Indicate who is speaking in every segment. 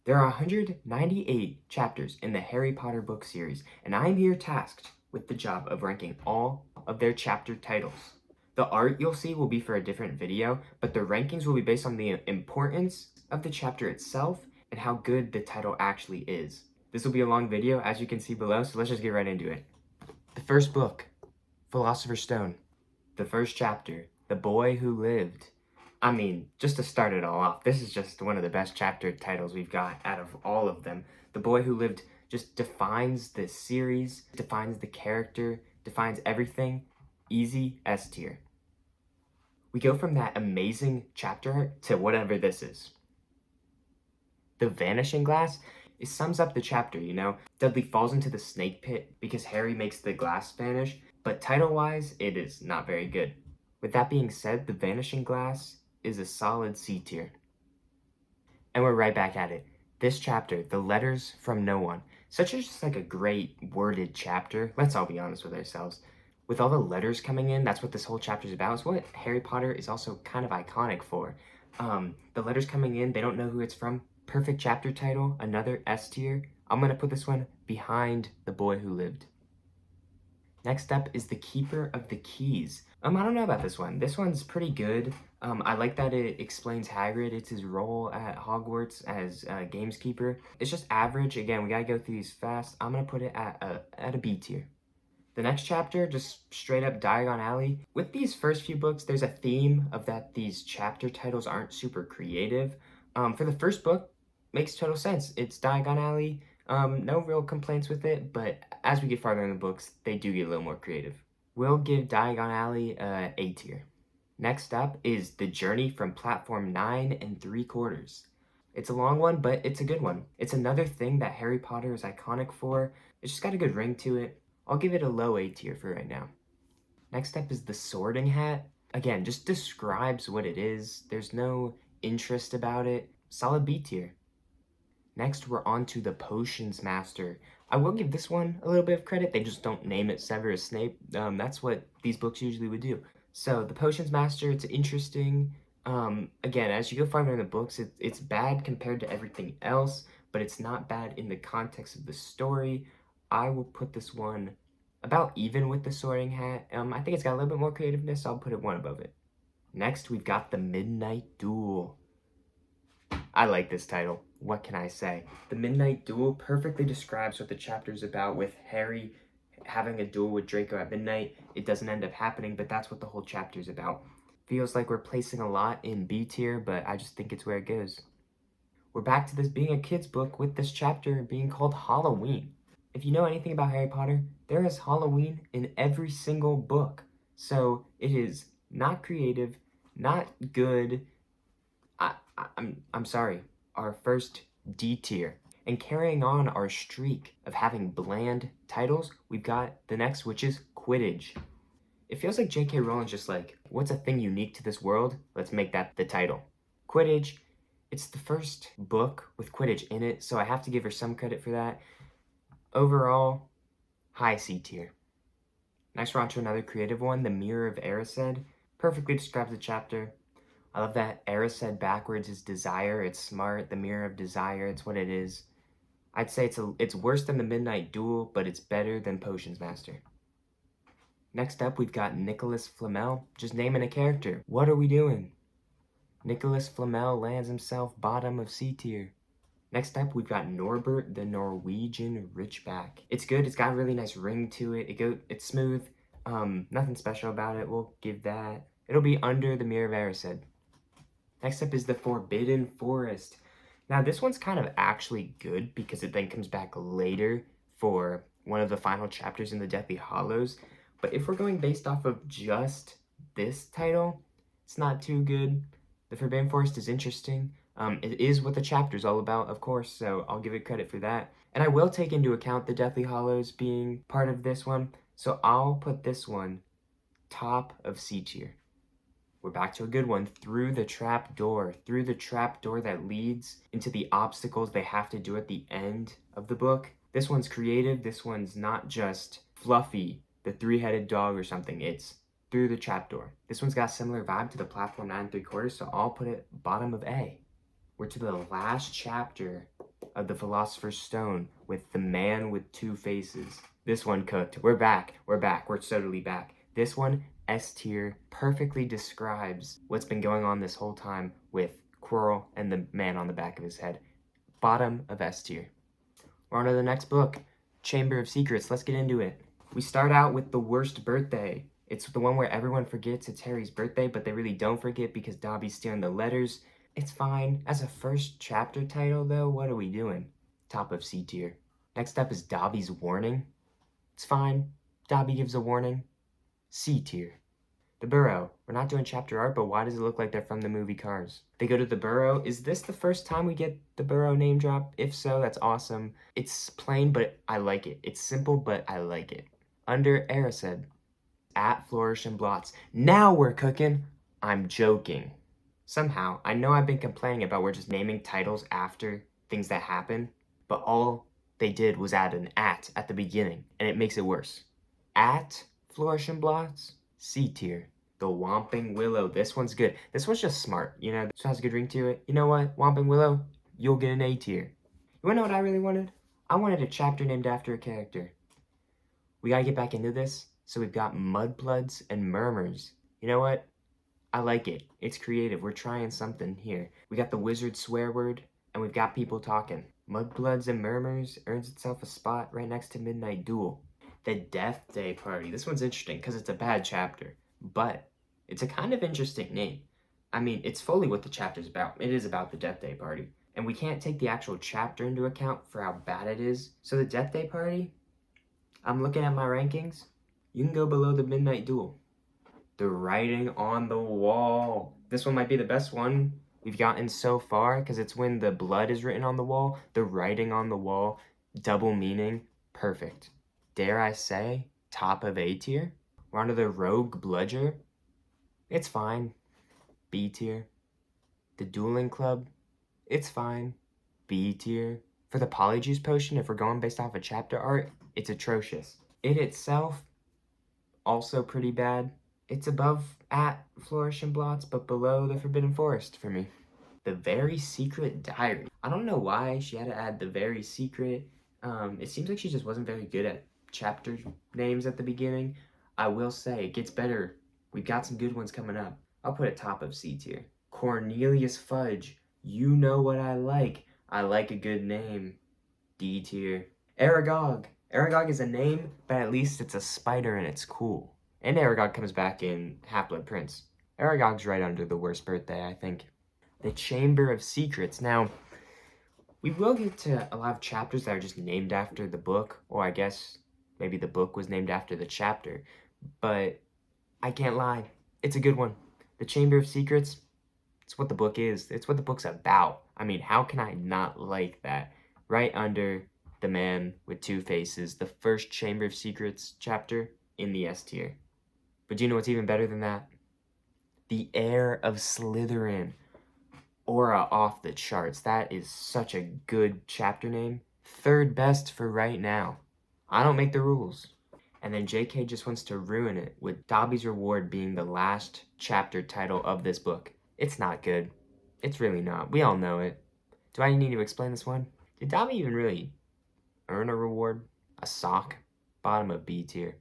Speaker 1: There are 198 chapters in the Harry Potter book series, and I am here tasked with the job of ranking all of their chapter titles. The art you'll see will be for a different video, but the rankings will be based on the importance of the chapter itself and how good the title actually is. This will be a long video, as you can see below, so let's just get right into it. The first book, Philosopher's Stone. The first chapter, The Boy Who Lived. I mean, just to start it all off, this is just one of the best chapter titles we've got out of all of them. The Boy Who Lived just defines the series, defines the character, defines everything. Easy S tier. We go from that amazing chapter art to whatever this is. The Vanishing Glass, it sums up the chapter, you know? Dudley falls into the snake pit because Harry makes the glass vanish, but title-wise, it is not very good. With that being said, The Vanishing Glass is a solid C tier. And we're right back at it. This chapter, The Letters from No One, such as just like a great worded chapter. Let's all be honest with ourselves. With all the letters coming in, that's what this whole chapter is about. It's what Harry Potter is also kind of iconic for. The letters coming in, they don't know who it's from. Perfect chapter title, another S tier. I'm going to put this one behind The Boy Who Lived. Next up is The Keeper of the Keys. I don't know about this one. This one's pretty good. I like that it explains Hagrid. It's his role at Hogwarts as gameskeeper. It's just average. Again, we gotta go through these fast. I'm gonna put it at a B tier. The next chapter, just straight up Diagon Alley. With these first few books, there's a theme of that these chapter titles aren't super creative. For the first book, makes total sense. It's Diagon Alley. No real complaints with it, but as we get farther in the books, they do get a little more creative. We'll give Diagon Alley A tier. Next up is The Journey from Platform 9 3/4. It's a long one, but it's a good one. It's another thing that Harry Potter is iconic for. It's just got a good ring to it. I'll give it a low A tier for right now. Next up is The Sorting Hat. Again, just describes what it is. There's no interest about it. Solid B tier. Next, we're on to The Potions Master. I will give this one a little bit of credit. They just don't name it Severus Snape. That's what these books usually would do. So, The Potions Master, it's interesting. Again, as you go farther in the books, it's bad compared to everything else, but it's not bad in the context of the story. I will put this one about even with The Sorting Hat. I think it's got a little bit more creativeness. I'll put it one above it. Next, we've got The Midnight Duel. I like this title. What can I say? The Midnight Duel perfectly describes what the chapter is about, with Harry having a duel with Draco at midnight. It doesn't end up happening, but that's what the whole chapter is about. Feels like we're placing a lot in B tier, but I just think it's where it goes. We're back to this being a kid's book with this chapter being called Halloween. If you know anything about Harry Potter, there is Halloween in every single book. So it is not creative, not good. I'm sorry, our first D tier. And carrying on our streak of having bland titles, we've got the next, which is Quidditch. It feels like J.K. Rowling's just like, what's a thing unique to this world? Let's make that the title. Quidditch, it's the first book with Quidditch in it, so I have to give her some credit for that. Overall, high C tier. Next, we're on to another creative one, The Mirror of Erised. Perfectly describes the chapter. I love that Erised backwards is desire. It's smart. The Mirror of Desire. It's what it is. I'd say it's worse than The Midnight Duel, but it's better than Potions Master. Next up, we've got Nicholas Flamel. Just naming a character. What are we doing? Nicholas Flamel lands himself bottom of C tier. Next up, we've got Norbert the Norwegian Ridgeback. It's good. It's got a really nice ring to it. It's smooth. Nothing special about it. We'll give that. It'll be under The Mirror of Erised. Next up is The Forbidden Forest. Now, this one's kind of actually good because it then comes back later for one of the final chapters in the Deathly Hallows. But if we're going based off of just this title, it's not too good. The Forbidden Forest is interesting. It is what the chapter's all about, of course, so I'll give it credit for that. And I will take into account the Deathly Hallows being part of this one, so I'll put this one top of C tier. We're back to a good one. Through the Trap Door. Through the trap door that leads into the obstacles they have to do at the end of the book. This one's creative. This one's not just Fluffy, the three-headed dog or something. It's Through the Trap Door. This one's got a similar vibe to the Platform 9 3/4, so I'll put it bottom of A. We're to the last chapter of the Philosopher's Stone with the man with two faces. This one cooked. We're back. We're totally back. This one, S tier, perfectly describes what's been going on this whole time with Quirrell and the man on the back of his head. Bottom of S tier. We're on to the next book, Chamber of Secrets. Let's get into it. We start out with the worst birthday. It's the one where everyone forgets it's Harry's birthday, but they really don't forget because Dobby's stealing the letters. It's fine. As a first chapter title, though, what are we doing? Top of C tier. Next up is Dobby's warning. It's fine. Dobby gives a warning. C tier. The Burrow. We're not doing chapter art, but why does it look like they're from the movie Cars? They go to the Burrow. Is this the first time we get the Burrow name drop? If so, that's awesome. It's plain, but I like it. It's simple, but I like it. Under Erised. At Flourish and Blots. Now we're cooking. I'm joking. Somehow, I know I've been complaining about we're just naming titles after things that happen, but all they did was add an at the beginning, and it makes it worse. At Flourish and Blots, C tier. The Whomping Willow. This one's good. This one's just smart, you know? This one has a good ring to it. You know what? Whomping Willow, you'll get an A tier. You wanna know what I really wanted? I wanted a chapter named after a character. We gotta get back into this. So we've got Mudbloods and Murmurs. You know what? I like it. It's creative. We're trying something here. We got the wizard swear word, and we've got people talking. Mudbloods and Murmurs earns itself a spot right next to Midnight Duel. The Death Day Party. This one's interesting because it's a bad chapter, but it's a kind of interesting name. I mean, it's fully what the chapter's about. It is about the Death Day Party, and we can't take the actual chapter into account for how bad it is. So the Death Day Party, I'm looking at my rankings. You can go below the Midnight Duel. The Writing on the Wall. This one might be the best one we've gotten so far because it's when the blood is written on the wall. The writing on the wall, double meaning, perfect. Dare I say, top of A tier. We're on to the Rogue Bludger. It's fine. B tier. The Dueling Club. It's fine. B tier. For the Polyjuice Potion, if we're going based off of chapter art, it's atrocious. It itself, also pretty bad. It's above at Flourish and Blots, but below the Forbidden Forest for me. The Very Secret Diary. I don't know why she had to add the Very Secret. It seems like she just wasn't very good at chapter names at the beginning. I will say, it gets better. We've got some good ones coming up. I'll put it top of C tier. Cornelius Fudge. You know what I like. I like a good name. D tier. Aragog. Aragog is a name, but at least it's a spider and it's cool. And Aragog comes back in Half-Blood Prince. Aragog's right under the worst birthday, I think. The Chamber of Secrets. Now, we will get to a lot of chapters that are just named after the book, or I guess maybe the book was named after the chapter, but I can't lie. It's a good one. The Chamber of Secrets, it's what the book is. It's what the book's about. I mean, how can I not like that? Right under the man with two faces, the first Chamber of Secrets chapter in the S tier. But do you know what's even better than that? The Heir of Slytherin. Aura off the charts. That is such a good chapter name. Third best for right now. I don't make the rules. And then JK just wants to ruin it with Dobby's Reward being the last chapter title of this book. It's not good. It's really not. We all know it. Do I need to explain this one? Did Dobby even really earn a reward? A sock? Bottom of B tier.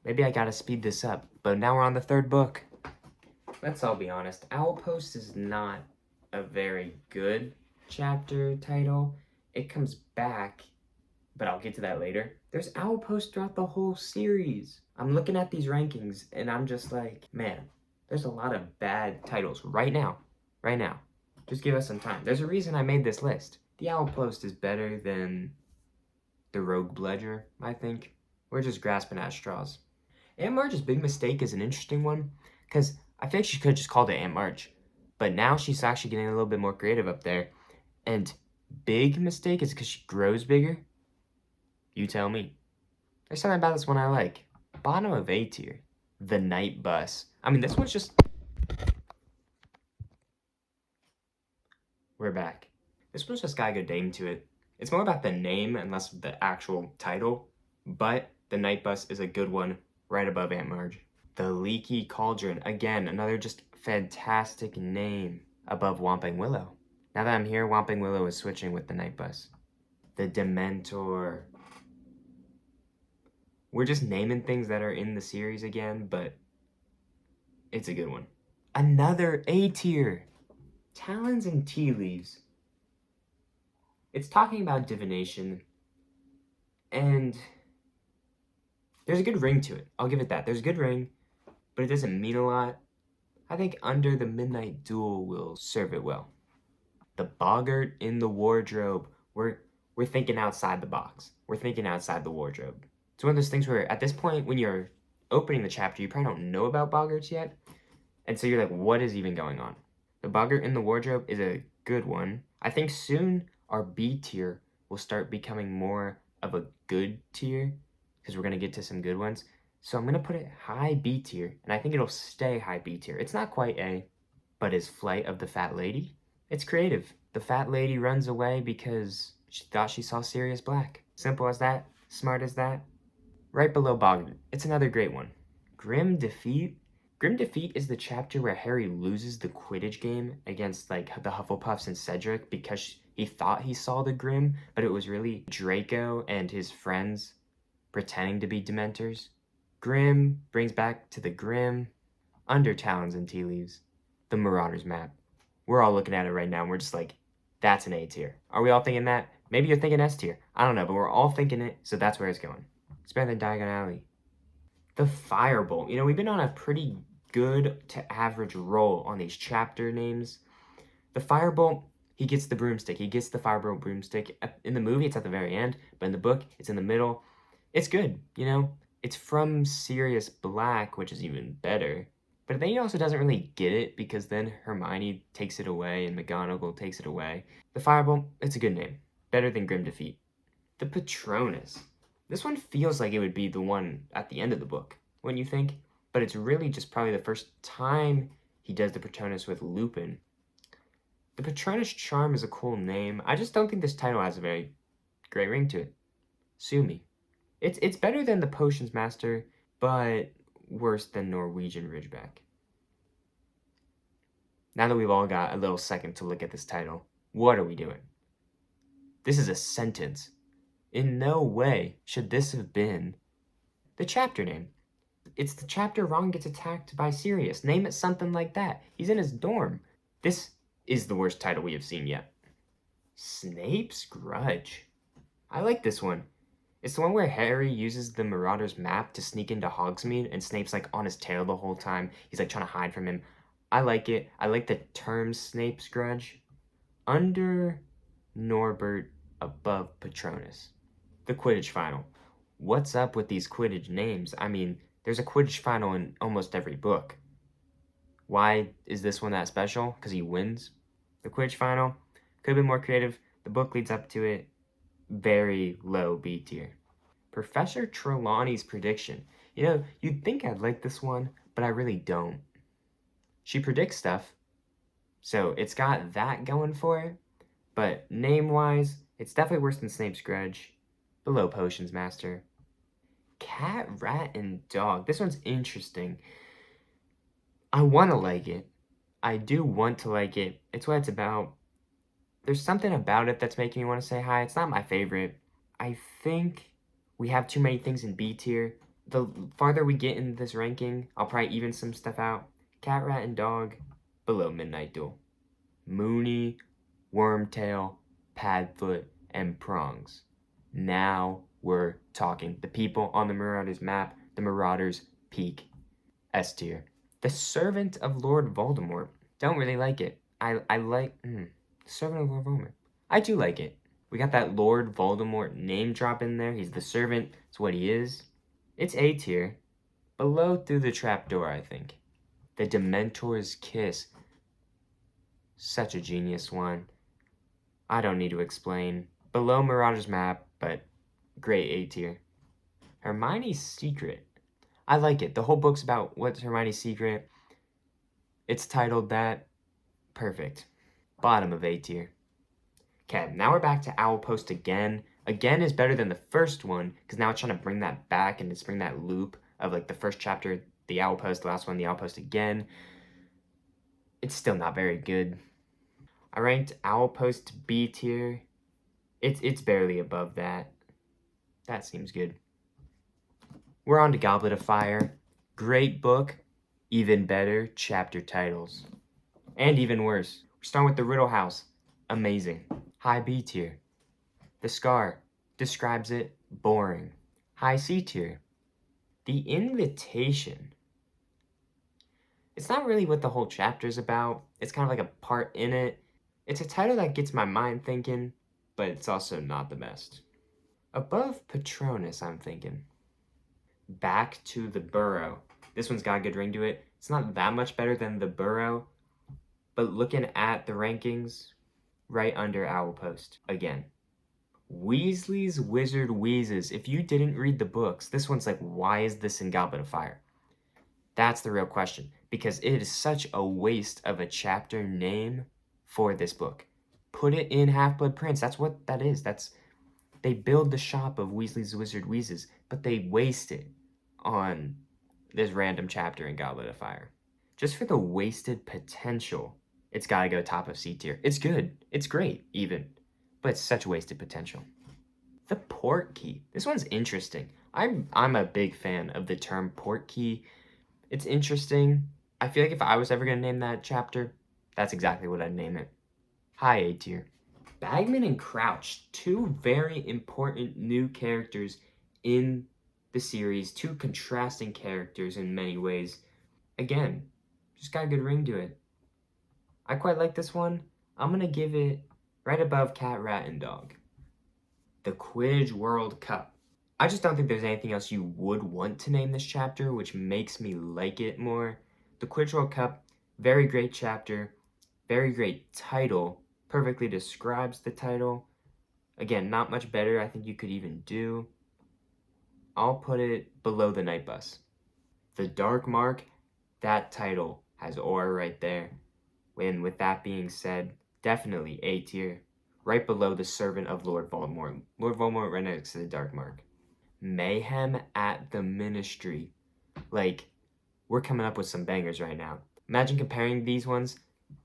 Speaker 1: Maybe I gotta speed this up, but now we're on the third book. Let's all be honest. Owlpost is not a very good chapter title. It comes back, but I'll get to that later. There's Owlpost throughout the whole series. I'm looking at these rankings, and I'm just like, man, there's a lot of bad titles right now. Right now. Just give us some time. There's a reason I made this list. The Owlpost is better than the Rogue Bludger, I think. We're just grasping at straws. Aunt Marge's big mistake is an interesting one, because I think she could have just called it Aunt Marge. But now she's actually getting a little bit more creative up there. And big mistake is because she grows bigger? You tell me. There's something about this one I like. Bottom of A tier. The Night Bus. I mean, this one's just... We're back. This one's just got a good name to it. It's more about the name and less the actual title. But the Night Bus is a good one right above Aunt Marge. The Leaky Cauldron. Again, another just fantastic name above Whomping Willow. Now that I'm here, Whomping Willow is switching with the Night Bus. the Dementor. We're just naming things that are in the series again, but it's a good one. Another A tier. Talons and Tea Leaves. It's talking about divination, and there's a good ring to it. I'll give it that. There's a good ring, but it doesn't mean a lot. I think Under the Midnight Duel will serve it well. The Boggart in the Wardrobe. We're thinking outside the box. We're thinking outside the wardrobe. It's one of those things where at this point, when you're opening the chapter, you probably don't know about Boggarts yet. And so you're like, what is even going on? The Boggart in the Wardrobe is a good one. I think soon our B tier will start becoming more of a good tier because we're going to get to some good ones. So I'm going to put it high B tier, and I think it'll stay high B tier. It's not quite A, but is Flight of the Fat Lady? It's creative. The fat lady runs away because she thought she saw Sirius Black. Simple as that. Smart as that. Right below Boggart. It's another great one. Grim Defeat. Grim Defeat is the chapter where Harry loses the Quidditch game against the Hufflepuffs and Cedric because he thought he saw the Grim, but it was really Draco and his friends pretending to be Dementors. Grim brings back to the Grim. Under Talons and Tea Leaves. The Marauders map. We're all looking at it right now and we're just like, that's an A tier. Are we all thinking that? Maybe you're thinking S tier. I don't know, but we're all thinking it, so that's where it's going. It's better than Diagon Alley. The Firebolt. You know, we've been on a pretty good to average roll on these chapter names. The Firebolt, he gets the broomstick. He gets the Firebolt broomstick. In the movie, it's at the very end, but in the book, it's in the middle. It's good, you know? It's from Sirius Black, which is even better. But then he also doesn't really get it because then Hermione takes it away and McGonagall takes it away. The Firebolt, it's a good name. Better than Grim Defeat. The Patronus. This one feels like it would be the one at the end of the book, wouldn't you think? But it's really just probably the first time he does the Patronus with Lupin. The Patronus Charm is a cool name. I just don't think this title has a very great ring to it. Sue me. It's better than the Potions Master, but worse than Norwegian Ridgeback. Now that we've all got a little second to look at this title, what are we doing? This is a sentence. In no way should this have been the chapter name. It's the chapter Ron gets attacked by Sirius. Name it something like that. He's in his dorm. This is the worst title we have seen yet. Snape's Grudge. I like this one. It's the one where Harry uses the Marauder's map to sneak into Hogsmeade, and Snape's on his tail the whole time. He's trying to hide from him. I like it. I like the term Snape's Grudge. Under Norbert, above Patronus. The Quidditch Final. What's up with these Quidditch names? I mean, there's a Quidditch Final in almost every book. Why is this one that special? Because he wins? The Quidditch Final could have been more creative. The book leads up to it. Very low B tier. Professor Trelawney's Prediction. You know, you'd think I'd like this one, but I really don't. She predicts stuff, so it's got that going for it, but name-wise, it's definitely worse than Snape's Grudge. Below Potions Master. Cat, Rat, and Dog. This one's interesting. I want to like it. I do want to like it. It's what it's about. There's something about it that's making me want to say hi. It's not my favorite. I think we have too many things in B tier. The farther we get in this ranking, I'll probably even some stuff out. Cat, Rat, and Dog, below Midnight Duel. Moony, Wormtail, Padfoot, and Prongs. Now we're talking. The people on the Marauders map, the Marauders peak. S tier. The Servant of Lord Voldemort. Don't really like it. I like... Servant of Lord Voldemort. I do like it. We got that Lord Voldemort name drop in there. He's the servant. It's what he is. It's A tier. Below Through the Trapdoor, I think. The Dementor's Kiss. Such a genius one. I don't need to explain. Below Marauder's map, but great A tier. Hermione's Secret. I like it. The whole book's about what's Hermione's secret. It's titled that. Perfect. Bottom of A tier. Okay, now we're back to Owl Post again. Again is better than the first one, because now it's trying to bring that back and just bring that loop of the first chapter, the Owl Post, the last one, the Owl Post again. It's still not very good. I ranked Owl Post B tier. It's barely above that. That seems good. We're on to Goblet of Fire. Great book, even better chapter titles. And even worse. We're starting with the Riddle House. Amazing. High B tier. The Scar describes it boring. High C tier. The Invitation. It's not really what the whole chapter is about. It's kind of like a part in it. It's a title that gets my mind thinking, but it's also not the best. Above Patronus, I'm thinking. Back to the Burrow. This one's got a good ring to it. It's not that much better than the Burrow, but looking at the rankings, right under Owlpost again. Weasley's Wizard Wheezes. If you didn't read the books, this one's like, why is this in Goblet of Fire? That's the real question, because it is such a waste of a chapter name for this book. Put it in Half-Blood Prince. That's what that is. They build the shop of Weasley's Wizard Wheezes, but they waste it on this random chapter in Goblet of Fire. Just for the wasted potential, it's got to go top of C tier. It's good. It's great, even. But it's such wasted potential. The Port Key. This one's interesting. I'm a big fan of the term Port Key. It's interesting. I feel like if I was ever going to name that chapter, that's exactly what I'd name it. High A tier. Bagman and Crouch, two very important new characters in the series, two contrasting characters in many ways. Again, just got a good ring to it. I quite like this one. I'm going to give it right above Cat, Rat, and Dog. The Quidditch World Cup. I just don't think there's anything else you would want to name this chapter, which makes me like it more. The Quidditch World Cup, very great chapter, very great title, perfectly describes the title. Again, not much better I think you could even do. I'll put it below the Night Bus. The Dark Mark, that title has aura right there. And with that being said, definitely A tier. Right below the Servant of Lord Voldemort. Lord Voldemort right next to the Dark Mark. Mayhem at the Ministry. Like, we're coming up with some bangers right now. Imagine comparing these ones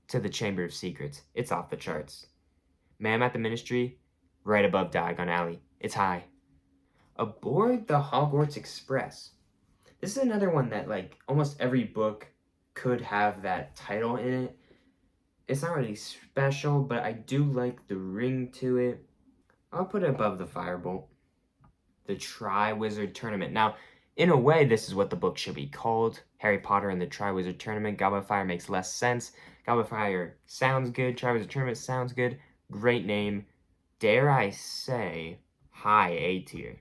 Speaker 1: to the Chamber of Secrets. It's off the charts. Mayhem at the Ministry, right above Diagon Alley. It's high. Aboard the Hogwarts Express. This is another one that, like, almost every book could have that title in it. It's not really special, but I do like the ring to it. I'll put it above the Firebolt. The Triwizard Tournament. Now, in a way, this is what the book should be called. Harry Potter and the Triwizard Tournament. Goblet of Fire makes less sense. Goblet of Fire sounds good. Triwizard Tournament sounds good. Great name. Dare I say, high A tier.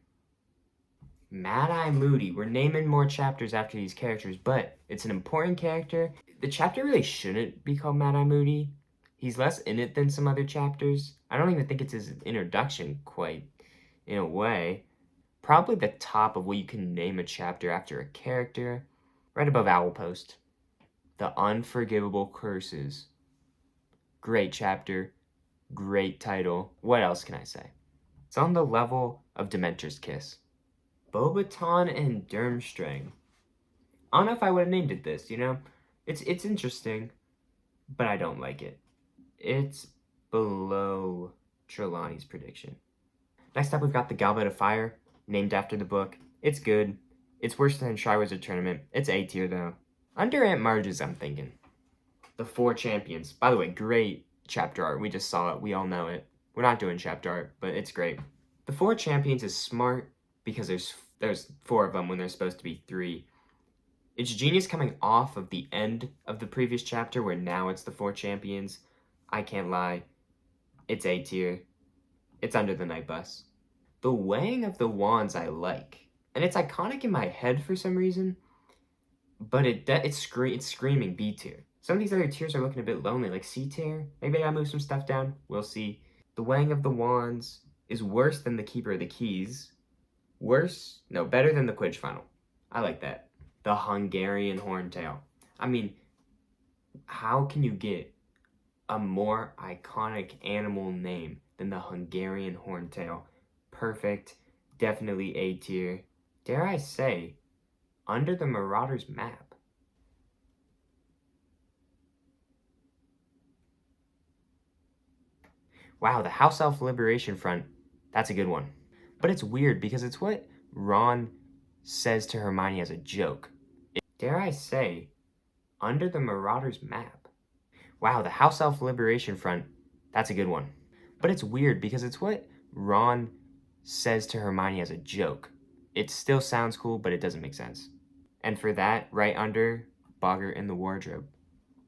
Speaker 1: Mad-Eye Moody. We're naming more chapters after these characters, but it's an important character. The chapter really shouldn't be called Mad-Eye Moody. He's less in it than some other chapters. I don't even think it's his introduction quite, in a way. Probably the top of what you can name a chapter after a character. Right above Owlpost. The Unforgivable Curses. Great chapter. Great title. What else can I say? It's on the level of Dementor's Kiss. Bobaton and Durmstrang. I don't know if I would have named it this, you know? It's interesting, but I don't like it. It's below Trelawney's prediction. Next up, we've got the Goblet of Fire, named after the book. It's good. It's worse than Triwizard Tournament. It's A tier, though. Under Aunt Marge's, I'm thinking. The Four Champions. By the way, great chapter art. We just saw it. We all know it. We're not doing chapter art, but it's great. The Four Champions is smart because there's four of them when there's supposed to be three. It's genius coming off of the end of the previous chapter where now it's the Four Champions. I can't lie. It's A tier. It's under the Night Bus. The Weighing of the Wands I like. And it's iconic in my head for some reason. But it's screaming B tier. Some of these other tiers are looking a bit lonely, like C tier. Maybe I gotta move some stuff down. We'll see. The Weighing of the Wands is worse than the Keeper of the Keys. Worse? No, better than the Quidditch Final. I like that. The Hungarian Horntail. I mean, how can you get a more iconic animal name than the Hungarian Horntail? Perfect. Definitely A tier. Dare I say, under the Marauders map. Wow, the House Elf Liberation Front. That's a good one. But it's weird because it's what Ron says to Hermione as a joke. Dare I say, under the Marauders map. Wow, the House Elf Liberation Front. That's a good one. But it's weird because it's what Ron says to Hermione as a joke. It still sounds cool, but it doesn't make sense. And for that, right under Boggart in the Wardrobe.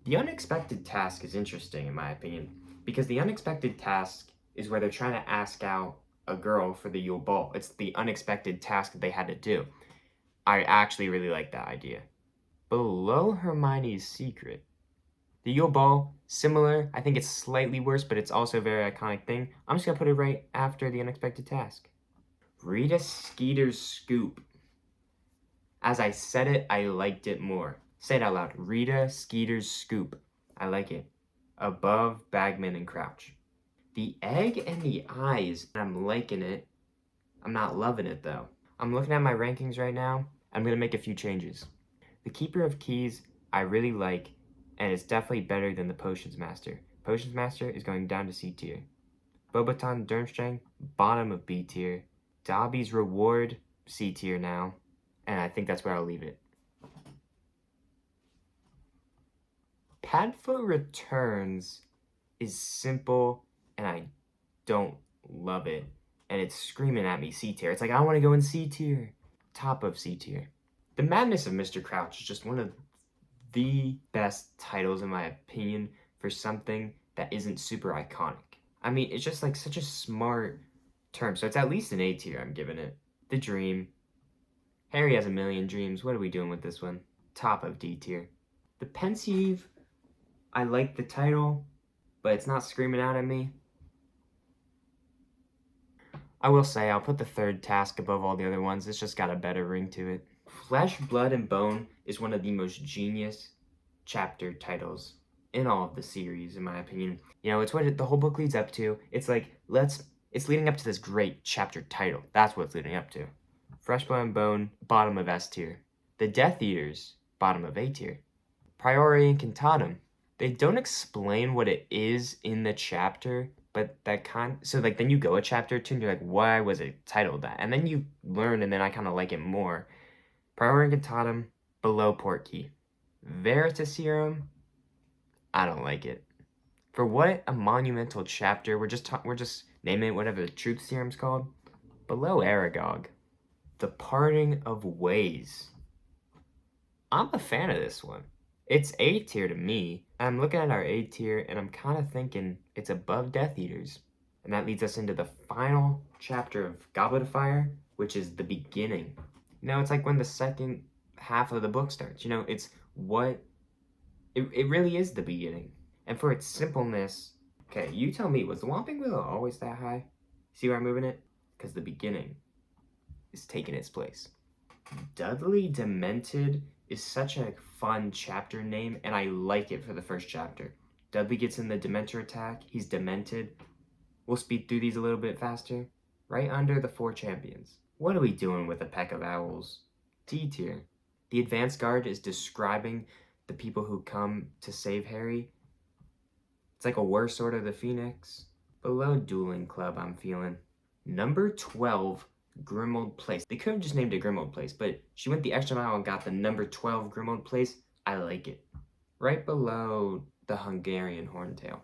Speaker 1: The unexpected task is interesting, in my opinion, because the unexpected task is where they're trying to ask out a girl for the Yule Ball. It's the unexpected task that they had to do. I actually really like that idea. Below Hermione's secret, the Yule Ball, similar. I think it's slightly worse, but it's also a very iconic thing. I'm just going to put it right after the unexpected task. Rita Skeeter's Scoop. As I said it, I liked it more. Say it out loud. Rita Skeeter's Scoop. I like it. Above Bagman and Crouch. The egg and the eyes. I'm liking it. I'm not loving it though. I'm looking at my rankings right now. I'm going to make a few changes. The Keeper of Keys, I really like, and it's definitely better than the Potions Master. Potions Master is going down to C tier. Bobaton Durmstrang, bottom of B tier. Dobby's Reward, C tier now. And I think that's where I'll leave it. Padfoot Returns is simple, and I don't love it. And it's screaming at me C tier. It's like, I want to go in C tier. Top of C tier. The Madness of Mr. Crouch is just one of the best titles, in my opinion, for something that isn't super iconic. I mean, it's just like such a smart term. So it's at least an A tier I'm giving it. The Dream. Harry has a million dreams. What are we doing with this one? Top of D tier. The Pensieve. I like the title, but it's not screaming out at me. I will say I'll put the third task above all the other ones. It's just got a better ring to it. Flesh, Blood, and Bone is one of the most genius chapter titles in all of the series, in my opinion. You know, it's what the whole book leads up to. It's like, it's leading up to this great chapter title. That's what it's leading up to. Flesh, Blood, and Bone, bottom of S tier. The Death Eaters, bottom of A tier. Priori Incantatem. They don't explain what it is in the chapter, but so like then you go a chapter 2 and you're like, why was it titled that? And then you learn, and then I kind of like it more. Priori Incantatem, below Portkey. Veritaserum, I don't like it. For what a monumental chapter, we're just naming it whatever the Truth Serum's called. Below Aragog. The Parting of Ways. I'm a fan of this one. It's A tier to me. I'm looking at our A tier and I'm kind of thinking it's above Death Eaters. And that leads us into the final chapter of Goblet of Fire, which is the beginning. You know, it's like when the second half of the book starts. You know, it's what... It really is the beginning. And for its simpleness... Okay, you tell me, was the Whomping Willow always that high? See where I'm moving it? Because the beginning is taking its place. Dudley Demented is such a fun chapter name, and I like it for the first chapter. Dudley gets in the Dementor attack. He's demented. We'll speed through these a little bit faster. Right under the 4 champions. What are we doing with a peck of owls? D tier. The Advance Guard is describing the people who come to save Harry. It's like a worse Order of the Phoenix. Below Dueling Club, I'm feeling. Number 12, Grimmauld Place. They could have just named it Grimmauld Place, but she went the extra mile and got the number 12 Grimmauld Place. I like it. Right below the Hungarian Horntail.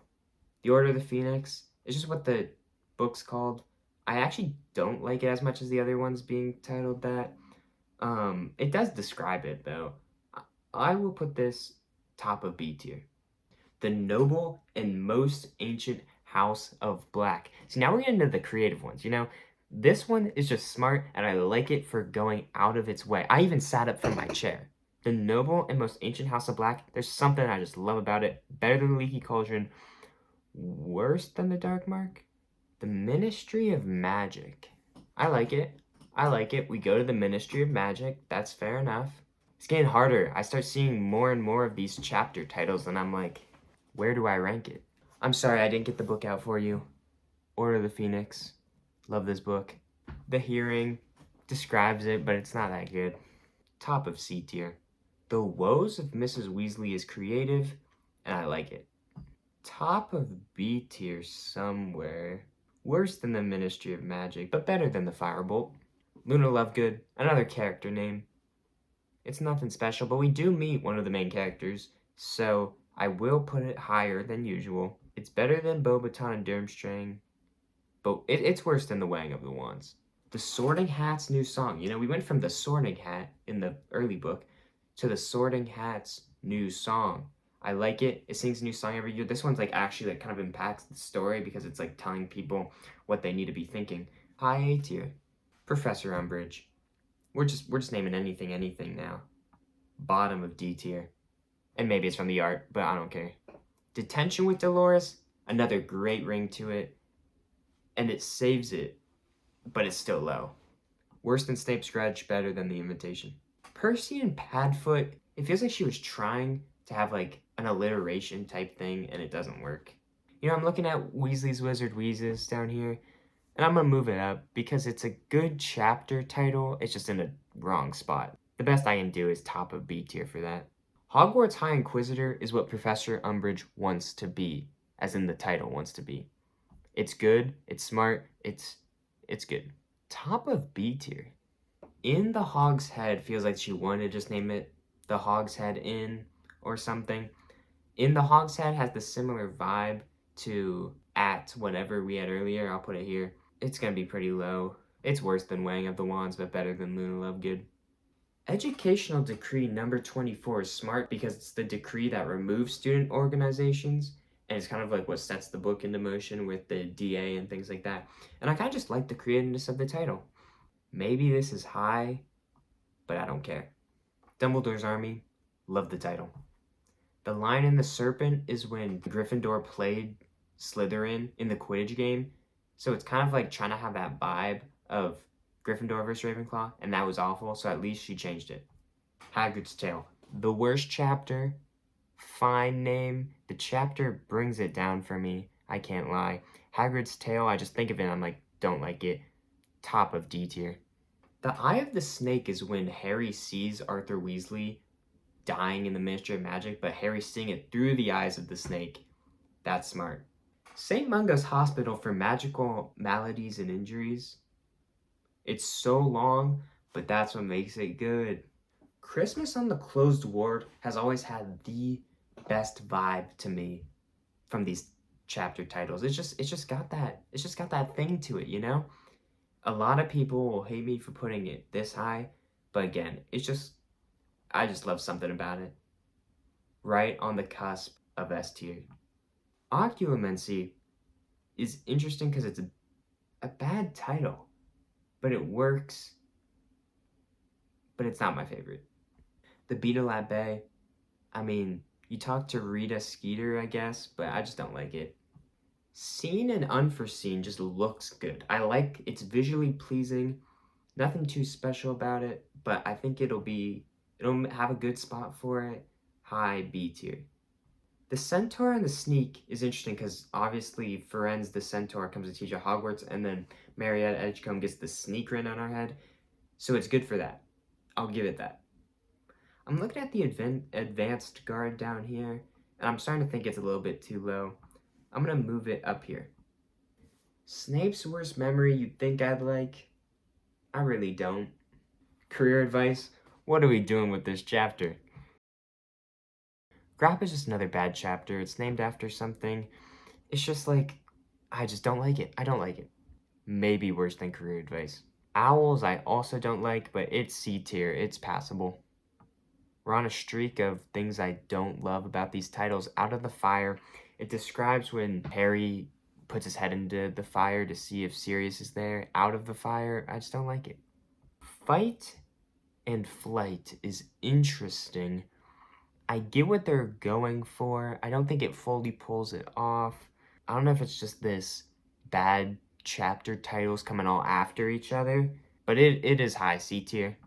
Speaker 1: The Order of the Phoenix is just what the book's called. I actually don't like it as much as the other ones being titled that. It does describe it, though. I will put this top of B tier. The Noble and Most Ancient House of Black. See, now we're getting into the creative ones, you know? This one is just smart, and I like it for going out of its way. I even sat up from my chair. The Noble and Most Ancient House of Black, there's something I just love about it. Better than the Leaky Cauldron. Worse than the Dark Mark? The Ministry of Magic. I like it. I like it. We go to the Ministry of Magic. That's fair enough. It's getting harder. I start seeing more and more of these chapter titles, and I'm like, where do I rank it? I'm sorry I didn't get the book out for you. Order of the Phoenix. Love this book. The Hearing describes it, but it's not that good. Top of C tier. The Woes of Mrs. Weasley is creative, and I like it. top of B tier somewhere. Worse than the Ministry of Magic, but better than the Firebolt. Luna Lovegood, another character name. It's nothing special, but we do meet one of the main characters, so I will put it higher than usual. It's better than Bobaton and Durmstrang, but it's worse than the Wang of the Wands. The Sorting Hat's new song. You know, we went from the Sorting Hat in the early book to the Sorting Hat's new song. I like it. It sings a new song every year. This one's like actually like kind of impacts the story because it's like telling people what they need to be thinking. High A tier. Professor Umbridge. We're just naming anything now. Bottom of D tier. And maybe it's from the art, but I don't care. Detention with Dolores. Another great ring to it. And it saves it, but it's still low. Worse than Snape's Grudge, better than The Invitation. Percy and Padfoot, it feels like she was trying to have like an alliteration type thing, and it doesn't work. You know, I'm looking at Weasley's Wizard Wheezes down here, and I'm gonna move it up because it's a good chapter title, it's just in a wrong spot. The best I can do is top of B tier for that. Hogwarts High Inquisitor is what Professor Umbridge wants to be, as in the title wants to be. It's good, it's smart, it's good. Top of B tier. In the Hog's Head feels like she wanted to just name it the Hog's Head Inn or something. In the Hog's Head has the similar vibe to At whatever we had earlier. I'll put it here. It's gonna be pretty low. It's worse than Wang of the Wands, but better than Luna Lovegood. Educational Decree number 24 is smart because it's the decree that removes student organizations, and it's kind of like what sets the book into motion with the DA and things like that. And I kind of just like the creativeness of the title. Maybe this is high, but I don't care. Dumbledore's Army, love the title. The Lion and the Serpent is when Gryffindor played Slytherin in the Quidditch game, so it's kind of like trying to have that vibe of Gryffindor versus Ravenclaw, and that was awful, so at least she changed it. Hagrid's Tale, the worst chapter, fine name. The chapter brings it down for me, I can't lie. Hagrid's Tale, I just think of it and I'm like, don't like it. Top of D tier. The Eye of the Snake is when Harry sees Arthur Weasley dying in the Ministry of Magic, but Harry's seeing it through the eyes of the snake. That's smart. St. Mungo's Hospital for Magical Maladies and Injuries. It's so long, but that's what makes it good. Christmas on the Closed Ward has always had the best vibe to me from these chapter titles. It's just got that thing to it, you know? A lot of people will hate me for putting it this high, but again, I just love something about it. Right on the cusp of S tier. Occlumency is interesting because it's a bad title, but it works, but it's not my favorite. The Beetle at Bay, I mean, you talk to Rita Skeeter, I guess, but I just don't like it. Seen and Unforeseen just looks good. It's visually pleasing, nothing too special about it, but I think it'll have a good spot for it. High B tier. The Centaur and the Sneak is interesting because obviously Firenze the Centaur comes to teach at Hogwarts, and then Marietta Edgecombe gets the Sneak written on our head, so it's good for that. I'll give it that. I'm looking at the advanced guard down here, and I'm starting to think it's a little bit too low. I'm gonna move it up here. Snape's worst memory you'd think I'd like? I really don't. Career advice? What are we doing with this chapter? Grap is just another bad chapter. It's named after something. It's just like, I just don't like it. I don't like it. Maybe worse than career advice. Owls I also don't like, but it's C tier. It's passable. We're on a streak of things I don't love about these titles. Out of the Fire, it describes when Harry puts his head into the fire to see if Sirius is there. Out of the Fire, I just don't like it. Fight and Flight is interesting. I get what they're going for. I don't think it fully pulls it off. I don't know if it's just this bad chapter titles coming all after each other, but it is high C tier.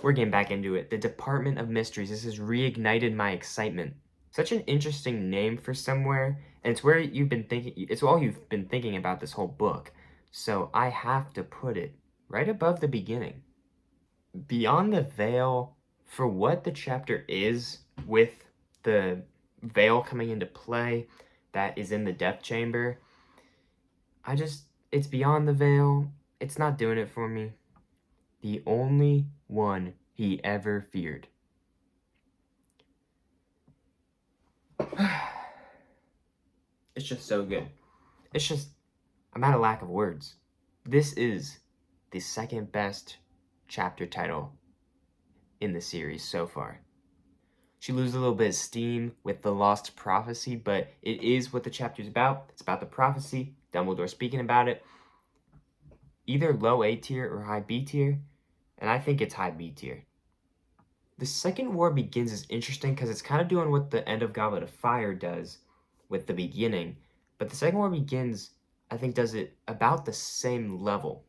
Speaker 1: We're getting back into it. The Department of Mysteries. This has reignited my excitement. Such an interesting name for somewhere, and it's where you've been thinking. It's all you've been thinking about this whole book. So I have to put it right above the beginning. Beyond the Veil, for what the chapter is, with the veil coming into play that is in the death chamber. It's beyond the veil. It's not doing it for me. The only one he ever feared. It's just so good. I'm at a lack of words. This is the second best chapter title in the series so far. She loses a little bit of steam with the lost prophecy, but it is what the chapter's about. It's about the prophecy, Dumbledore speaking about it. Either low A tier or high B tier, and I think it's high B tier. The Second War Begins is interesting because it's kind of doing what the end of Goblet of Fire does with the beginning, but the Second War Begins, I think, does it about the same level.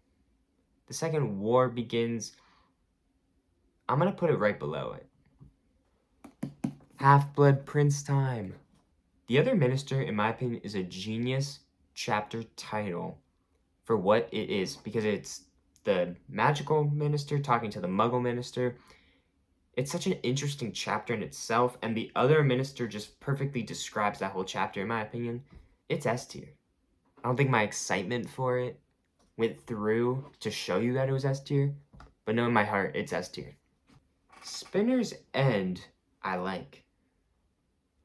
Speaker 1: The Second War Begins, I'm going to put it right below it. Half-Blood Prince time. The Other Minister, in my opinion, is a genius chapter title for what it is, because it's the magical minister talking to the muggle minister. It's such an interesting chapter in itself, and The Other Minister just perfectly describes that whole chapter, in my opinion. It's S tier. I don't think my excitement for it went through to show you that it was S tier, but no, in my heart, it's S tier. Spinner's End, I like.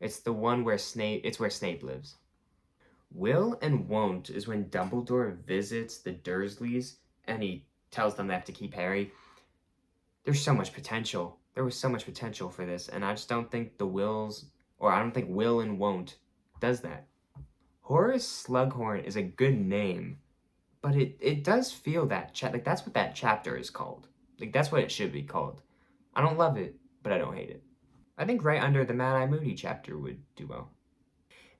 Speaker 1: It's the one where Snape lives. Will and won't is when Dumbledore visits the Dursleys and he tells them they have to keep Harry. There's so much potential. There was so much potential for this, and I just don't think I don't think will and won't does that. Horace Slughorn is a good name, but it does feel that like that's what that chapter is called. Like that's what it should be called. I don't love it, but I don't hate it. I think right under the Mad-Eye Moody chapter would do well.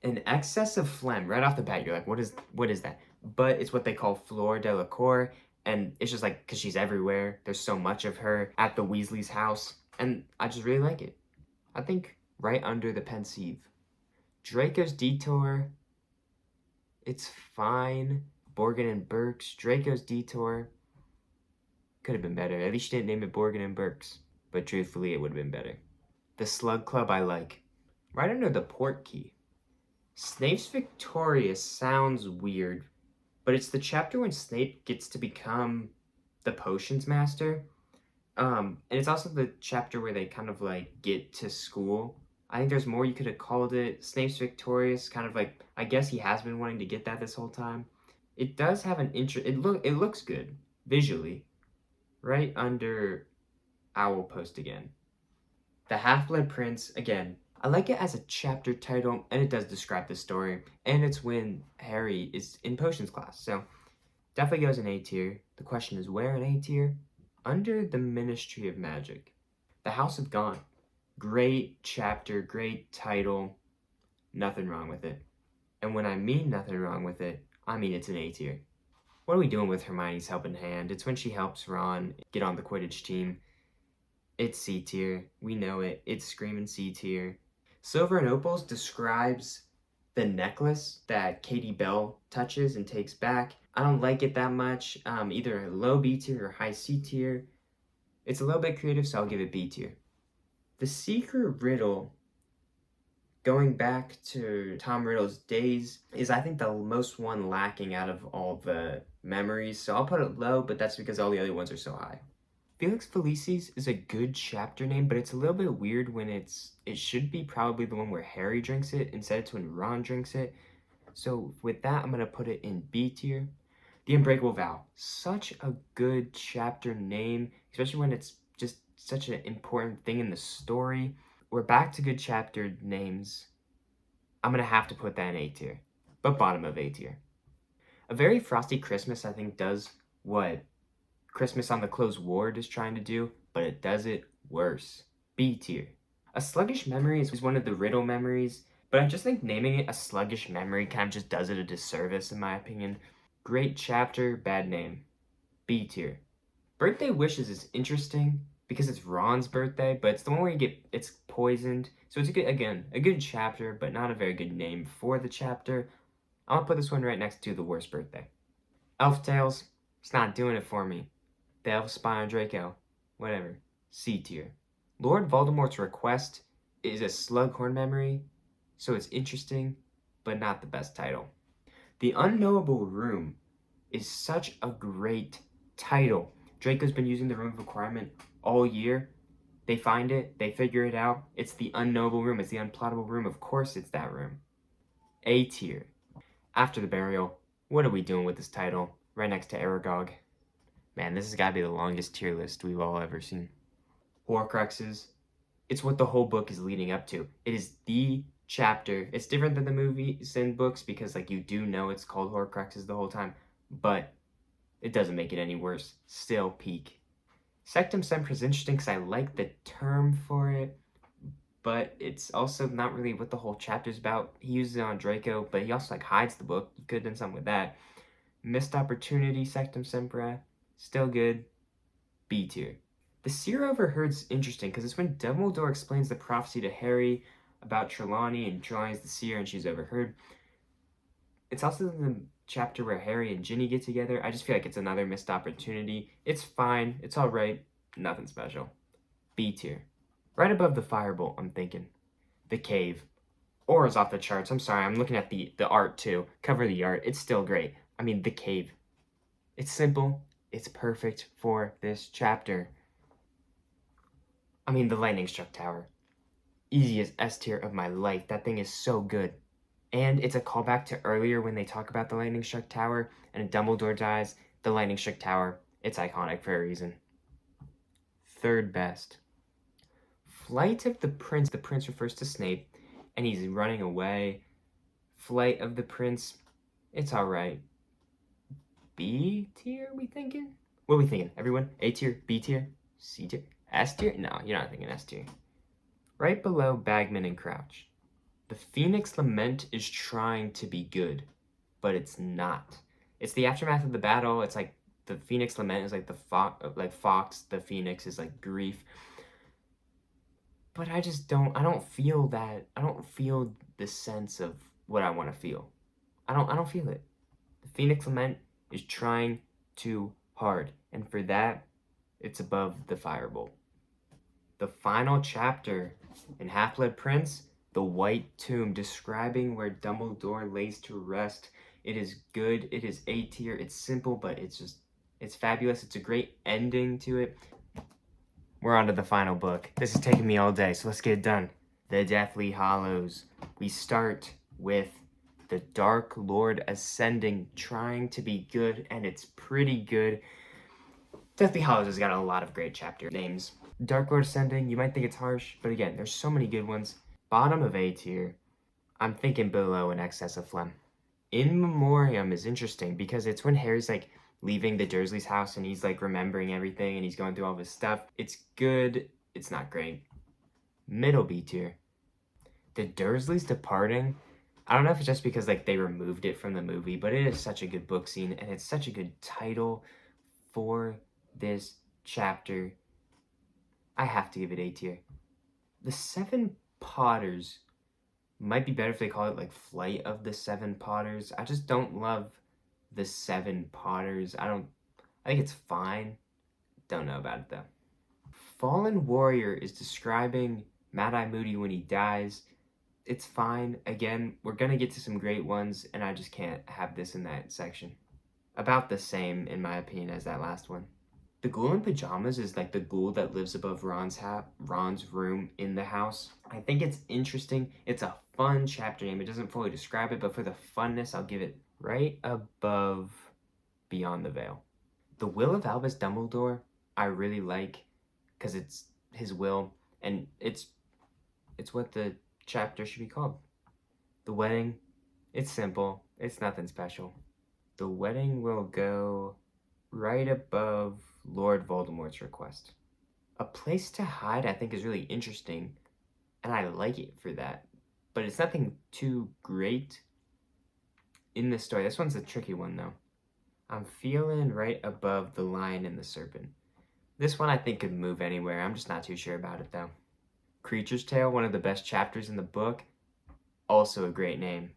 Speaker 1: An excess of phlegm, right off the bat, you're like, what is that? But it's what they call Fleur de la Cour, and it's just like, because she's everywhere, there's so much of her at the Weasley's house, and I just really like it. I think right under the Pensieve. Draco's Detour, it's fine. Borgin and Burkes, Draco's Detour, could have been better. At least you didn't name it Borgin and Burkes, but truthfully, it would have been better. The Slug Club I like. Right under the Portkey. Snape's Victorious sounds weird, but it's the chapter when Snape gets to become the potions master. And it's also the chapter where they kind of like get to school. I think there's more you could have called it. Snape's Victorious, kind of like, I guess he has been wanting to get that this whole time. It does have an it looks good visually. Right under Owl Post again. The Half-Blood Prince, again, I like it as a chapter title, and it does describe the story, and it's when Harry is in potions class, so definitely goes in A tier. The question is where in A tier? Under the Ministry of Magic. The House of Gone. Great chapter, great title, nothing wrong with it. And when I mean nothing wrong with it, I mean it's an A tier. What are we doing with Hermione's helping hand? It's when she helps Ron get on the Quidditch team. It's C tier. We know it. It's screaming C tier. Silver and Opals describes the necklace that Katie Bell touches and takes back. I don't like it that much. Either low B tier or high C tier. It's a little bit creative, so I'll give it B tier. The Secret Riddle, going back to Tom Riddle's days, is I think the most one lacking out of all the memories. So I'll put it low, but that's because all the other ones are so high. Felix Felicis is a good chapter name, but it's a little bit weird when it should be probably the one where Harry drinks it, instead it's when Ron drinks it. So with that, I'm going to put it in B tier. The Unbreakable Vow. Such a good chapter name, especially when it's just such an important thing in the story. We're back to good chapter names. I'm going to have to put that in A tier, but bottom of A tier. A Very Frosty Christmas, I think, does what Christmas on the Closed Ward is trying to do, but it does it worse. B tier. A Sluggish Memory is one of the Riddle memories, but I just think naming it A Sluggish Memory kind of just does it a disservice, in my opinion. Great chapter, bad name. B tier. Birthday Wishes is interesting because it's Ron's birthday, but it's the one where it's poisoned. So it's a good chapter, but not a very good name for the chapter. I'll put this one right next to The Worst Birthday. Elf Tales, it's not doing it for me. The Elf Spy on Draco, whatever. C tier. Lord Voldemort's Request is a Slughorn memory, so it's interesting, but not the best title. The Unknowable Room is such a great title. Draco's been using the Room of Requirement all year. They find it, they figure it out. It's the Unknowable Room, it's the Unplottable Room. Of course it's that room. A tier. After the Burial. What are we doing with this title? Right next to Aragog. Man, this has got to be the longest tier list we've all ever seen. Horcruxes. It's what the whole book is leading up to. It is the chapter. It's different than the movies and books because, like, you do know it's called Horcruxes the whole time, but it doesn't make it any worse. Still peak. Sectum Sempra is interesting because I like the term for it, but it's also not really what the whole chapter's about. He uses it on Draco, but he also, like, hides the book. You could have done something with that. Missed Opportunity, Sectum Sempra, still good. B tier. The Seer Overheard's interesting because it's when Dumbledore explains the prophecy to Harry about Trelawney, and Trelawney's the Seer and she's overheard. It's also the chapter where Harry and Ginny get together. I just feel like it's another missed opportunity. It's fine. It's alright. Nothing special. B tier. Right above the Firebolt, I'm thinking. The Cave. Aura's off the charts. I'm sorry. I'm looking at the art too. Cover the art. It's still great. I mean, The Cave. It's simple. It's perfect for this chapter. I mean, the Lightning Struck Tower. Easiest S tier of my life. That thing is so good. And it's a callback to earlier when they talk about the Lightning Struck Tower and Dumbledore dies. The Lightning Struck Tower. It's iconic for a reason. Third best. Flight of the Prince. The Prince refers to Snape, and he's running away. Flight of the Prince. It's alright. B tier, we thinking? What are we thinking, everyone? A tier, B tier, C tier, S tier? No, you're not thinking S tier. Right below Bagman and Crouch. The Phoenix Lament is trying to be good, but it's not. It's the aftermath of the battle. It's like the Phoenix Lament is like the Fox, the Phoenix is like grief. But I don't feel that. I don't feel the sense of what I want to feel. I don't feel it. The Phoenix Lament is trying too hard, and for that, it's above the Firebolt. The final chapter in Half-Blood Prince, the White Tomb, describing where Dumbledore lays to rest. It is good. It is A tier. It's simple, but it's fabulous. It's a great ending to it. We're on to the final book. This is taking me all day, so let's get it done. The Deathly Hallows. We start with the Dark Lord ascending, trying to be good, and it's pretty good. Deathly Hallows has got a lot of great chapter names. Dark Lord ascending, you might think it's harsh, but again, there's so many good ones. Bottom of A tier, I'm thinking below In Excess of Phlegm. In Memoriam is interesting because it's when Harry's like leaving the Dursley's house and he's like remembering everything and he's going through all of his stuff. It's good, it's not great. Middle B tier. The Dursleys departing, I don't know if it's just because like they removed it from the movie, but it is such a good book scene and it's such a good title for this chapter. I have to give it A tier. The Seven Potters might be better if they call it like Flight of the Seven Potters. I just don't love the Seven Potters. I think it's fine. Don't know about it though. Fallen Warrior is describing Mad-Eye Moody when he dies. It's fine. Again, we're gonna get to some great ones, and I just can't have this in that section. About the same, in my opinion, as that last one. The Ghoul in Pajamas is like the ghoul that lives above Ron's room in the house. I think it's interesting. It's a fun chapter name. It doesn't fully describe it, but for the funness, I'll give it right above Beyond the Veil. The Will of Albus Dumbledore, I really like because it's his will, and it's what the chapter should be called. The Wedding, it's simple. It's nothing special. The Wedding will go right above Lord Voldemort's Request. A Place to Hide I think is really interesting, and I like it for that, but it's nothing too great in the story. This one's a tricky one though. I'm feeling right above The Lion and the Serpent. This one I think could move anywhere. I'm just not too sure about it though. Creature's Tale, one of the best chapters in the book, also a great name.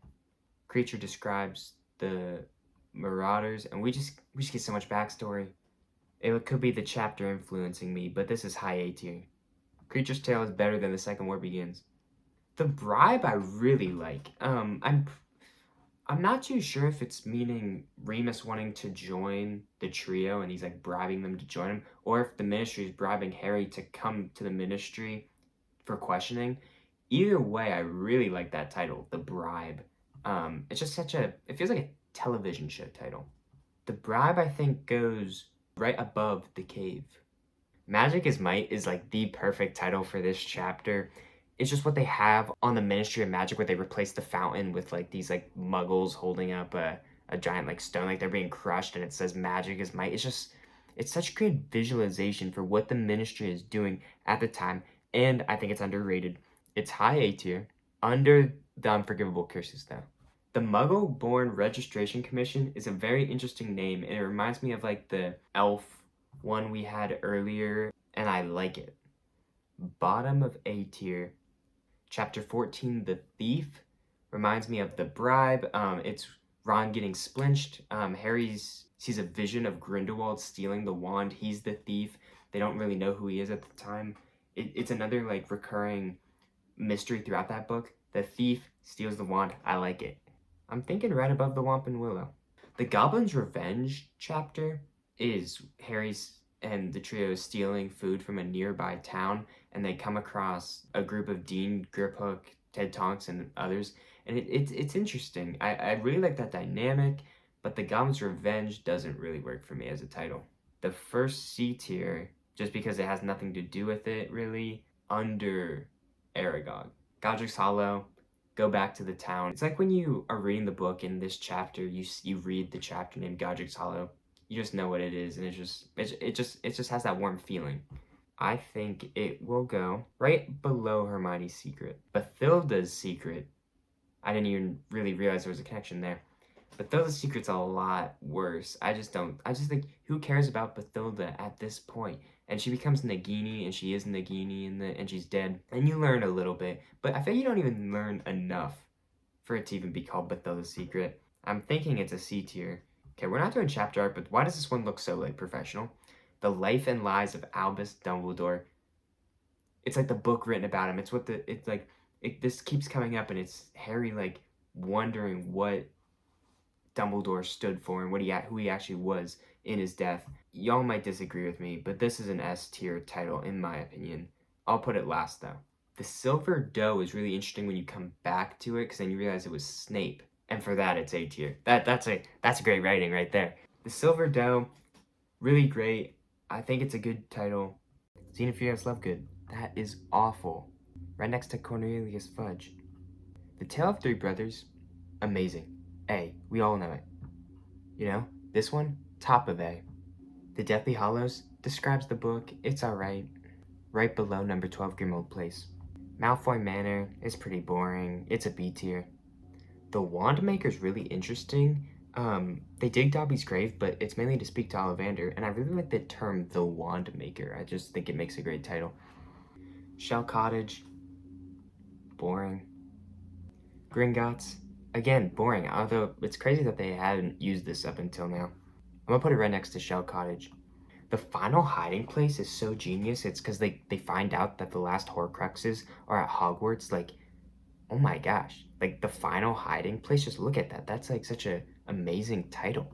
Speaker 1: Creature describes the Marauders, and we just get so much backstory. It could be the chapter influencing me, but this is high A tier. Creature's Tale is better than The Second War Begins. The Bribe I really like. I'm not too sure if it's meaning Remus wanting to join the trio and he's like bribing them to join him, or if the Ministry is bribing Harry to come to the Ministry for questioning. Either way, I really like that title, The Bribe. It's just it feels like a television show title. The Bribe, I think, goes right above The Cave. Magic is Might is like the perfect title for this chapter. It's just what they have on the Ministry of Magic where they replace the fountain with like these like muggles holding up a giant like stone, like they're being crushed, and it says Magic is Might. It's such great visualization for what the Ministry is doing at the time, and I think it's underrated. It's high A tier, under the Unforgivable Curses though. The Muggle Born Registration Commission is a very interesting name, and it reminds me of like the elf one we had earlier, and I like it. Bottom of A tier. Chapter 14, The Thief, reminds me of The Bribe. It's Ron getting splinched. Harry sees a vision of Grindelwald stealing the wand. He's the thief. They don't really know who he is at the time. It's another like recurring mystery throughout that book. The thief steals the wand. I like it. I'm thinking right above the Whomping Willow. The Goblin's Revenge chapter is Harry's and the trio stealing food from a nearby town, and they come across a group of Dean, Griphook, Ted Tonks, and others, and it's interesting. I really like that dynamic, but the Goblin's Revenge doesn't really work for me as a title. The first C tier, just because it has nothing to do with it, really, under Aragog. Godric's Hollow, go back to the town. It's like when you are reading the book in this chapter, you read the chapter named Godric's Hollow. You just know what it is, and it just has that warm feeling. I think it will go right below Hermione's secret. Bathilda's secret, I didn't even really realize there was a connection there. Bathilda's secret's a lot worse. I just think, who cares about Bathilda at this point? And she becomes Nagini, and she is Nagini, and she's dead. And you learn a little bit, but I feel you don't even learn enough for it to even be called Bathilda's secret. I'm thinking it's a C tier. Okay, we're not doing chapter art, but why does this one look so like professional? The Life and Lies of Albus Dumbledore. It's like the book written about him. This keeps coming up, and it's Harry like wondering what Dumbledore stood for and who he actually was in his death. Y'all might disagree with me, but this is an S tier title in my opinion. I'll put it last though. The Silver Doe is really interesting when you come back to it, because then you realize it was Snape. And for that, it's A tier. That's a great writing right there. The Silver Doe, really great. I think it's a good title. Xenophilius Lovegood, that is awful. Right next to Cornelius Fudge. The Tale of Three Brothers, amazing. A, we all know it. You know, this one, top of A. The Deathly Hallows describes the book, it's alright. Right below number 12 Grimmauld Place. Malfoy Manor is pretty boring, it's a B tier. The Wand Maker is really interesting. They dig Dobby's grave, but it's mainly to speak to Ollivander, and I really like the term The Wand Maker. I just think it makes a great title. Shell Cottage, boring. Gringotts, again, boring, although it's crazy that they hadn't used this up until now. I'm gonna put it right next to Shell Cottage. The Final Hiding Place is so genius. It's because they find out that the last Horcruxes are at Hogwarts, like, oh my gosh, like the Final Hiding Place, just look at that. That's like such an amazing title.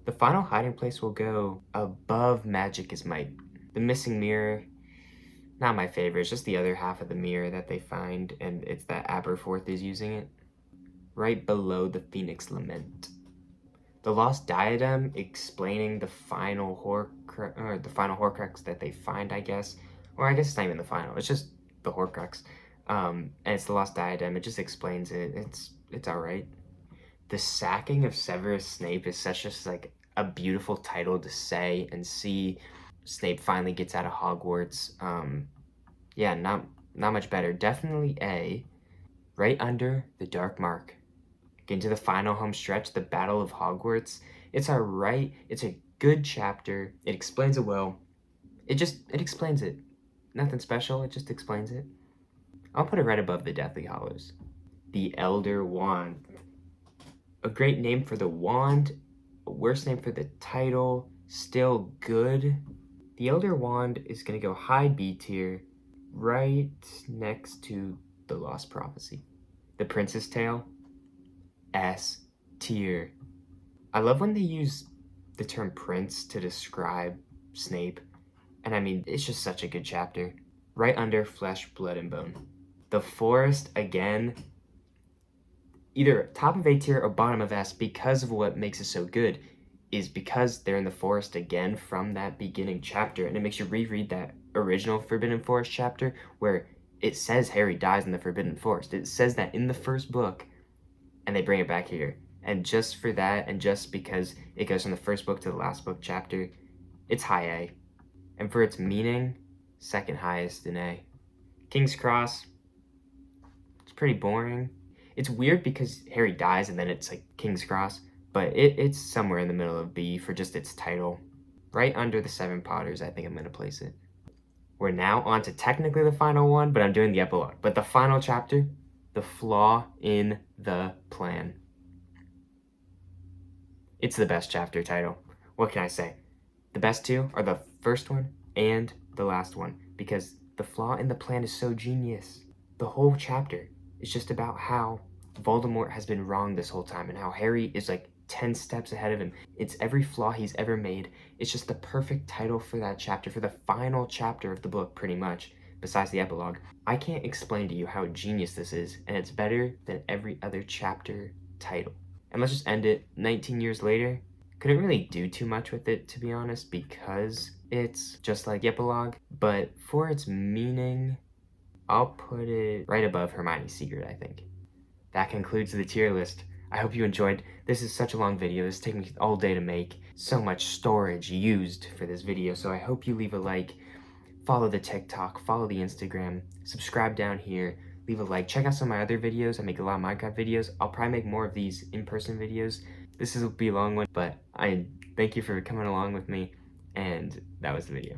Speaker 1: The Final Hiding Place will go above Magic is Might. The Missing Mirror, not my favorite. It's just the other half of the mirror that they find, and it's that Aberforth is using it. Right below the Phoenix Lament. The Lost Diadem, explaining the final Horcrux that they find, I guess. Or I guess it's not even the final, it's just the Horcrux. And it's the Lost Diadem. It just explains it. It's alright. The Sacking of Severus Snape is such just like a beautiful title to say and see. Snape finally gets out of Hogwarts. Yeah, not much better. Definitely A. Right under the Dark Mark. Getting to the final home stretch, the Battle of Hogwarts. It's alright. It's a good chapter. It explains it well. It explains it. Nothing special. It just explains it. I'll put it right above the Deathly Hallows. The Elder Wand. A great name for the wand, a worse name for the title, still good. The Elder Wand is going to go high B tier, right next to The Lost Prophecy. The Prince's Tale, S tier. I love when they use the term prince to describe Snape, and I mean, it's just such a good chapter. Right under Flesh, Blood, and Bone. The Forest, again, either top of A tier or bottom of S, because of what makes it so good is because they're in the forest again from that beginning chapter, and it makes you reread that original Forbidden Forest chapter where it says Harry dies in the Forbidden Forest. It says that in the first book, and they bring it back here. And just for that, and just because it goes from the first book to the last book chapter, it's high A. And for its meaning, second highest in A. King's Cross, it's pretty boring. It's weird because Harry dies and then it's like King's Cross, but it's somewhere in the middle of B for just its title. Right under the Seven Potters, I think I'm going to place it. We're now on to technically the final one, but I'm doing the epilogue. But the final chapter, The Flaw in the Plan. It's the best chapter title. What can I say? The best two are the first one and the last one, because the flaw in the plan is so genius. The whole chapter is just about how Voldemort has been wrong this whole time and how Harry is like 10 steps ahead of him. It's every flaw he's ever made. It's just the perfect title for that chapter, for the final chapter of the book, pretty much, besides the epilogue. I can't explain to you how genius this is, and it's better than every other chapter title. And let's just end it. 19 years later, couldn't really do too much with it, to be honest, because it's just like the epilogue. But for its meaning, I'll put it right above Hermione's Secret, I think. That concludes the tier list. I hope you enjoyed. This is such a long video. This took me all day to make. So much storage used for this video, so I hope you leave a like, follow the TikTok, follow the Instagram, subscribe down here, leave a like. Check out some of my other videos. I make a lot of Minecraft videos. I'll probably make more of these in-person videos. This will be a long one, but I thank you for coming along with me, and that was the video.